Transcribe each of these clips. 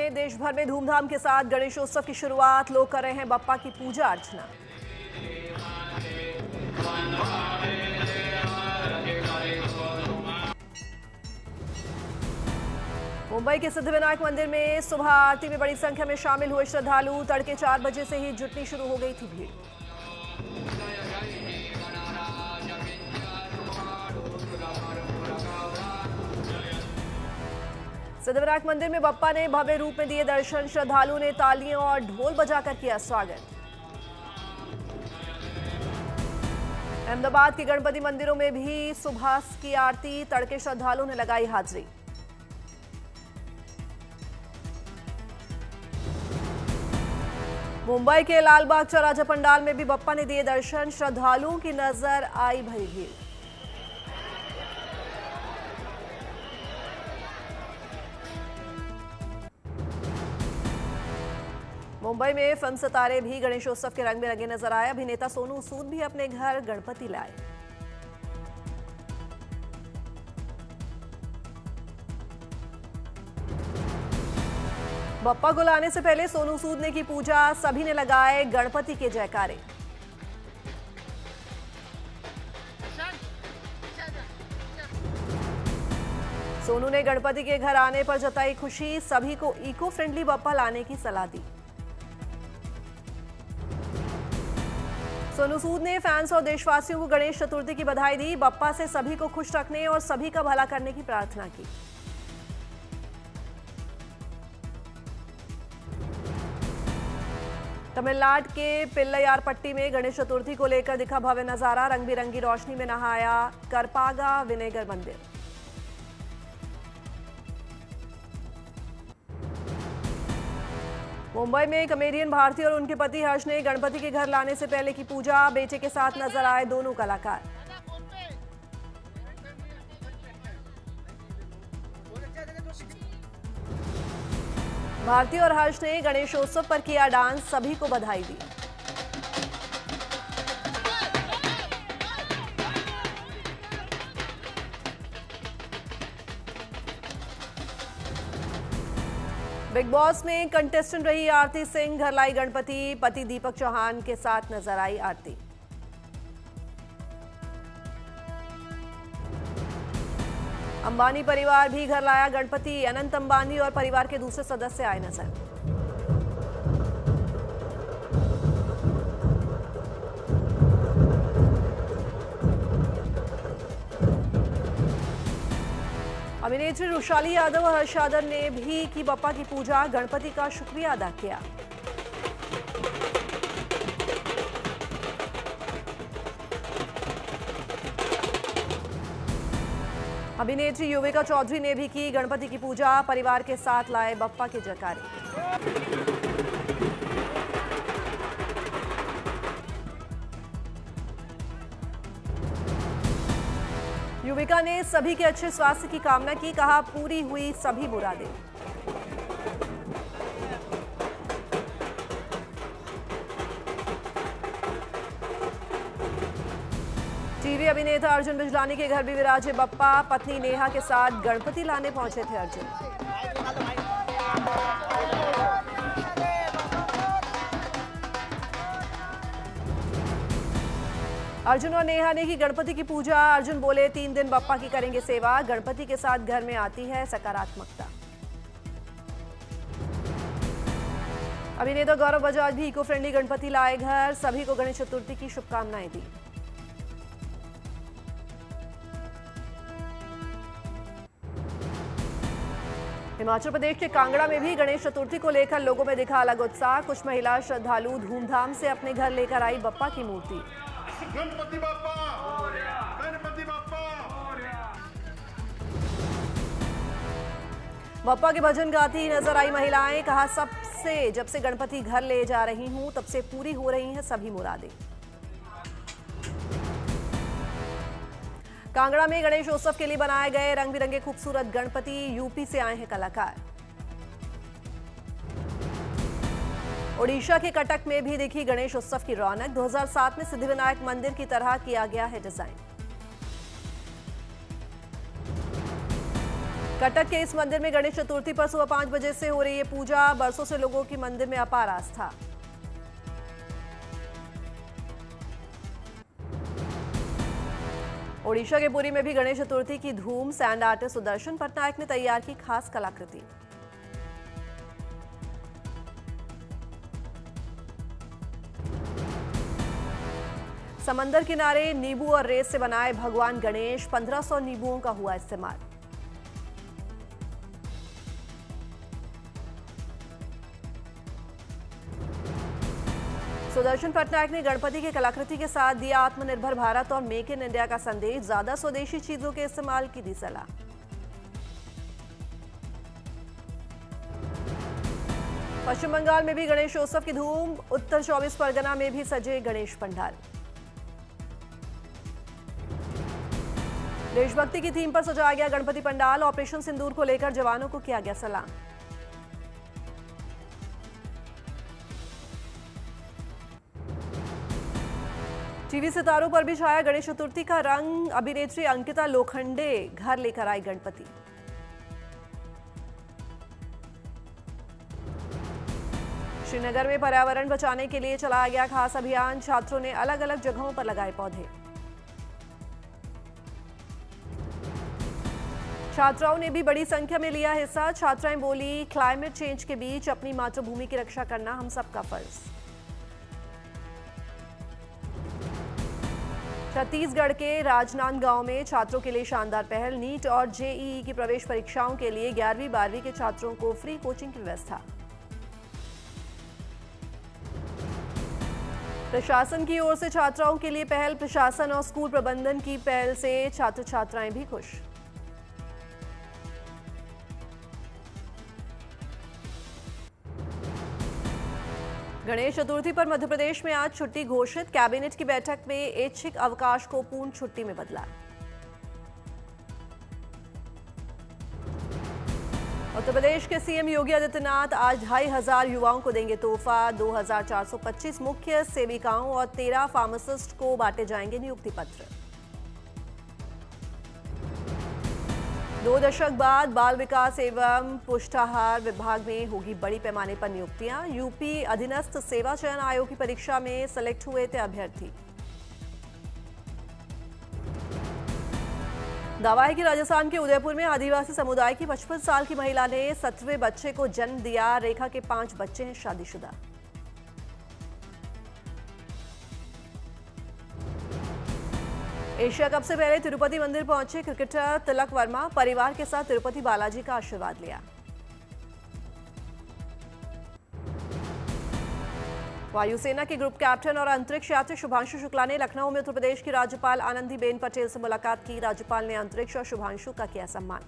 में देश भर में धूमधाम के साथ गणेशोत्सव की शुरुआत। लोग कर रहे हैं बप्पा की पूजा अर्चना। मुंबई के सिद्धिविनायक मंदिर में सुबह आरती में बड़ी संख्या में शामिल हुए श्रद्धालु। तड़के 4 बजे से ही जुटनी शुरू हो गई थी भीड़। सिद्धिविनायक मंदिर में बप्पा ने भव्य रूप में दिए दर्शन। श्रद्धालुओं ने तालियों और ढोल बजाकर किया स्वागत। अहमदाबाद के गणपति मंदिरों में भी सुबह की आरती। तड़के श्रद्धालुओं ने लगाई हाजिरी। मुंबई के लालबाग चौराहा पंडाल में भी बप्पा ने दिए दर्शन। श्रद्धालुओं की नजर आई भरी भीड़। मुंबई में फिल्म सितारे भी गणेशोत्सव के रंग में रंगे नजर आए। अभिनेता सोनू सूद भी अपने घर गणपति लाए। बप्पा को लाने से पहले सोनू सूद ने की पूजा। सभी ने लगाए गणपति के जयकारे। सोनू ने गणपति के घर आने पर जताई खुशी। सभी को इको फ्रेंडली बप्पा लाने की सलाह दी। सोनू सूद ने फैंस और देशवासियों को गणेश चतुर्थी की बधाई दी। बप्पा से सभी को खुश रखने और सभी का भला करने की प्रार्थना की। तमिलनाडु के पिल्लैयारपट्टी में गणेश चतुर्थी को लेकर दिखा भव्य नजारा। रंग बिरंगी रोशनी में नहाया करपागा विनेगर मंदिर। मुंबई में कॉमेडियन भारती और उनके पति हर्ष ने गणपति के घर लाने से पहले की पूजा। बेटे के साथ नजर आए दोनों कलाकार। भारती और हर्ष ने गणेशोत्सव पर किया डांस। सभी को बधाई दी। बिग बॉस में कंटेस्टेंट रही आरती सिंह। घर लाई गणपति। पति दीपक चौहान के साथ नजर आई आरती। अंबानी परिवार भी घर लाया गणपति। अनंत अंबानी और परिवार के दूसरे सदस्य आए नजर। अभिनेत्री रुशाली यादव और हर्ष यादव ने भी की बप्पा की पूजा। गणपति का शुक्रिया अदा किया। अभिनेत्री युविका चौधरी ने भी की गणपति की पूजा। परिवार के साथ लाए बप्पा के जयकारे। युविका ने सभी के अच्छे स्वास्थ्य की कामना की। कहा पूरी हुई सभी मुरादें। टीवी अभिनेता अर्जुन बिजलानी के घर भी विराजे बप्पा। पत्नी नेहा के साथ गणपति लाने पहुंचे थे अर्जुन। अर्जुन और नेहा ने की गणपति की पूजा। अर्जुन बोले 3 दिन बप्पा की करेंगे सेवा। गणपति के साथ घर में आती है सकारात्मकता। अभिनेता गौरव बजाज भी इको फ्रेंडली गणपति लाए घर। सभी को गणेश चतुर्थी की शुभकामनाएं दी। हिमाचल प्रदेश के कांगड़ा में भी गणेश चतुर्थी को लेकर लोगों में दिखा अलग उत्साह। कुछ महिला श्रद्धालु धूमधाम से अपने घर लेकर आई बप्पा की मूर्ति। गणपति बप्पा, गणपति बप्पा। बप्पा के भजन गाती नजर आई महिलाएं। कहा सबसे जब से गणपति घर ले जा रही हूं तब से पूरी हो रही हैं सभी मुरादें। कांगड़ा में गणेशोत्सव के लिए बनाए गए रंग बिरंगे खूबसूरत गणपति। यूपी से आए हैं कलाकार। ओडिशा के कटक में भी दिखी गणेश उत्सव की रौनक। 2007 में सिद्धिविनायक मंदिर की तरह किया गया है डिजाइन। कटक के इस मंदिर में गणेश चतुर्थी पर सुबह 5 बजे से हो रही है पूजा। बरसों से लोगों की मंदिर में अपार आस्था। ओडिशा के पुरी में भी गणेश चतुर्थी की धूम। सैंड आर्टिस्ट सुदर्शन पटनायक ने तैयार की खास कलाकृति। समंदर किनारे नींबू और रेत से बनाए भगवान गणेश। 1500 नींबुओं का हुआ इस्तेमाल। सुदर्शन पटनायक ने गणपति की कलाकृति के साथ दिया आत्मनिर्भर भारत और मेक इन इंडिया का संदेश। ज्यादा स्वदेशी चीजों के इस्तेमाल की दी सलाह। पश्चिम बंगाल में भी गणेशोत्सव की धूम। उत्तर 24 परगना में भी सजे गणेश पंडाल। देशभक्ति की थीम पर सजाया गया गणपति पंडाल। ऑपरेशन सिंदूर को लेकर जवानों को किया गया सलाम। टीवी सितारों पर भी छाया गणेश चतुर्थी का रंग। अभिनेत्री अंकिता लोखंडे घर लेकर आई गणपति। श्रीनगर में पर्यावरण बचाने के लिए चलाया गया खास अभियान। छात्रों ने अलग अलग जगहों पर लगाए पौधे। छात्राओं ने भी बड़ी संख्या में लिया हिस्सा। छात्राएं बोली, क्लाइमेट चेंज के बीच अपनी मातृभूमि की रक्षा करना हम सबका फर्ज। छत्तीसगढ़ के राजनांदगांव में छात्रों के लिए शानदार पहल। नीट और जेईई की प्रवेश परीक्षाओं के लिए 11वीं 12वीं के छात्रों को फ्री कोचिंग की व्यवस्था। प्रशासन की ओर से छात्राओं के लिए पहल। प्रशासन और स्कूल प्रबंधन की पहल से छात्र छात्राएं भी खुश। गणेश चतुर्थी पर मध्य प्रदेश में आज छुट्टी घोषित। कैबिनेट की बैठक में ऐच्छिक अवकाश को पूर्ण छुट्टी में बदला। उत्तर प्रदेश के सीएम योगी आदित्यनाथ आज 2500 युवाओं को देंगे तोहफा। 2425 मुख्य सेविकाओं और 13 फार्मासिस्ट को बांटे जाएंगे नियुक्ति पत्र। 2 दशक बाद बाल विकास एवं पुष्टाहार विभाग में होगी बड़ी पैमाने पर नियुक्तियां। यूपी अधीनस्थ सेवा चयन आयोग की परीक्षा में सेलेक्ट हुए थे अभ्यर्थी। दावा है कि राजस्थान के उदयपुर में आदिवासी समुदाय की 55 साल की महिला ने 7वें बच्चे को जन्म दिया। रेखा के 5 बच्चे हैं शादीशुदा। एशिया कप से पहले तिरुपति मंदिर पहुंचे क्रिकेटर तिलक वर्मा। परिवार के साथ तिरुपति बालाजी का आशीर्वाद लिया। वायुसेना के ग्रुप कैप्टन और अंतरिक्ष यात्री शुभांशु शुक्ला ने लखनऊ में उत्तर प्रदेश की राज्यपाल आनंदीबेन पटेल से मुलाकात की। राज्यपाल ने अंतरिक्ष और शुभांशु का किया सम्मान।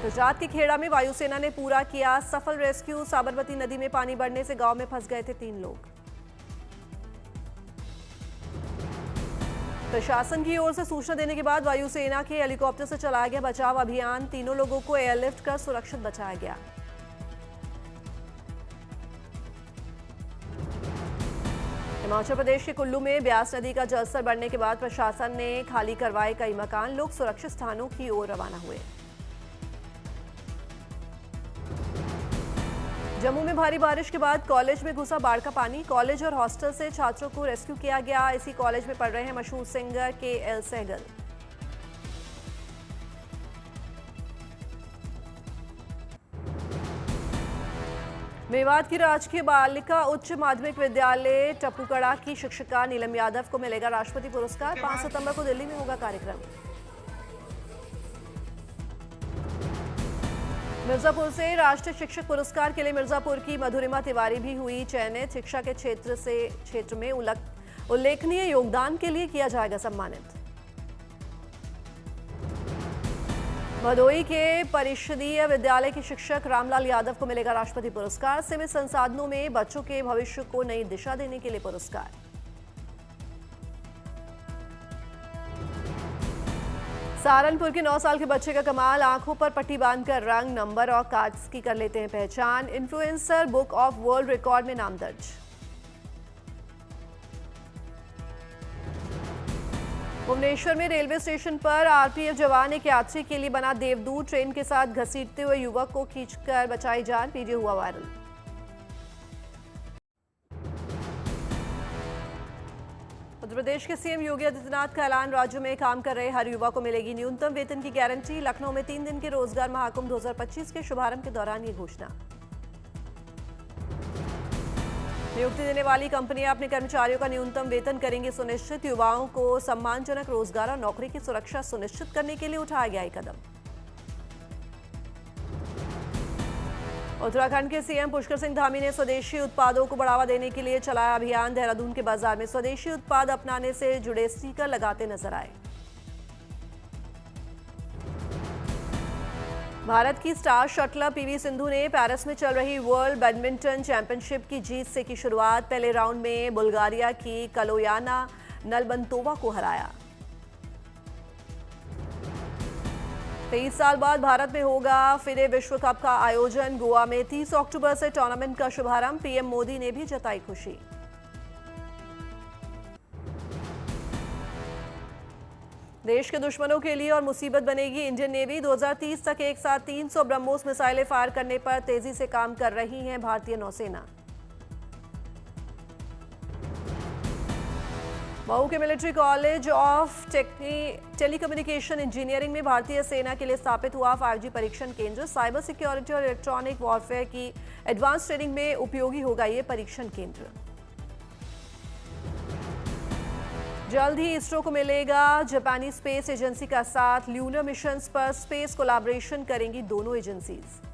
गुजरात के खेड़ा में वायुसेना ने पूरा किया सफल रेस्क्यू। साबरमती नदी में पानी बढ़ने से गांव में फंस गए थे 3 लोग। प्रशासन की ओर से सूचना देने के बाद वायुसेना के हेलीकॉप्टर से चलाया गया बचाव अभियान। 3 लोगों को एयरलिफ्ट कर सुरक्षित बचाया गया। हिमाचल प्रदेश के कुल्लू में ब्यास नदी का जलस्तर बढ़ने के बाद प्रशासन ने खाली करवाए कई मकान। लोग सुरक्षित स्थानों की ओर रवाना हुए। जम्मू में भारी बारिश के बाद कॉलेज में घुसा बाढ़ का पानी। कॉलेज और हॉस्टल से छात्रों को रेस्क्यू किया गया। इसी कॉलेज में पढ़ रहे हैं मशहूर सिंगर KL सहगल। मेवात की राजकीय बालिका उच्च माध्यमिक विद्यालय टपुकड़ा की शिक्षिका नीलम यादव को मिलेगा राष्ट्रपति पुरस्कार। 5 सितंबर को दिल्ली में होगा कार्यक्रम। मिर्जापुर से राष्ट्रीय शिक्षक पुरस्कार के लिए मिर्जापुर की मधुरिमा तिवारी भी हुई चयनित। शिक्षा के क्षेत्र में उल्लेखनीय योगदान के लिए किया जाएगा सम्मानित। भदोई के परिषदीय विद्यालय के शिक्षक रामलाल यादव को मिलेगा राष्ट्रपति पुरस्कार। सीमित संसाधनों में बच्चों के भविष्य को नई दिशा देने के लिए पुरस्कार। सहारनपुर के 9 साल के बच्चे का कमाल। आंखों पर पट्टी बांधकर रंग, नंबर और कार्ड्स की कर लेते हैं पहचान। Influencer book of world record में नाम दर्ज। भुवनेश्वर में रेलवे स्टेशन पर आरपीएफ जवान एक यात्री के लिए बना देवदूत ट्रेन के साथ घसीटते हुए युवक को खींचकर बचाई जान, वीडियो हुआ वायरल। उत्तर प्रदेश के सीएम योगी आदित्यनाथ का ऐलान, राज्य में काम कर रहे हर युवा को मिलेगी न्यूनतम वेतन की गारंटी। लखनऊ में 3 दिन के रोजगार महाकुंभ 2025 के शुभारंभ के दौरान ये घोषणा। नियुक्ति देने वाली कंपनियां अपने कर्मचारियों का न्यूनतम वेतन करेंगे सुनिश्चित। युवाओं को सम्मानजनक रोजगार और नौकरी की सुरक्षा सुनिश्चित करने के लिए उठाया गया एक कदम। उत्तराखंड के सीएम पुष्कर सिंह धामी ने स्वदेशी उत्पादों को बढ़ावा देने के लिए चलाया अभियान। देहरादून के बाजार में स्वदेशी उत्पाद अपनाने से जुड़े स्टिकर लगाते नजर आए। भारत की स्टार शटलर पीवी सिंधु ने पेरिस में चल रही वर्ल्ड बैडमिंटन चैंपियनशिप की जीत से की शुरुआत। पहले राउंड में बुल्गारिया की कलोयाना नलबंतोवा को हराया। 23 साल बाद भारत में होगा फिरे विश्व कप का आयोजन। गोवा में 30 अक्टूबर से टूर्नामेंट का शुभारंभ। पीएम मोदी ने भी जताई खुशी। देश के दुश्मनों के लिए और मुसीबत बनेगी इंडियन नेवी। 2030 तक एक साथ 300 ब्रह्मोस मिसाइलें फायर करने पर तेजी से काम कर रही है भारतीय नौसेना। मऊ के military college of telecommunication engineering में भारतीय सेना के लिए स्थापित हुआ 5G परीक्षण केंद्र। साइबर सिक्योरिटी और इलेक्ट्रॉनिक वॉरफेयर की एडवांस ट्रेनिंग में उपयोगी होगा ये परीक्षण केंद्र। जल्द ही इसरो को मिलेगा जापानी स्पेस एजेंसी का साथ। ल्यूनर मिशंस पर स्पेस कोलैबोरेशन करेंगी दोनों एजेंसीज।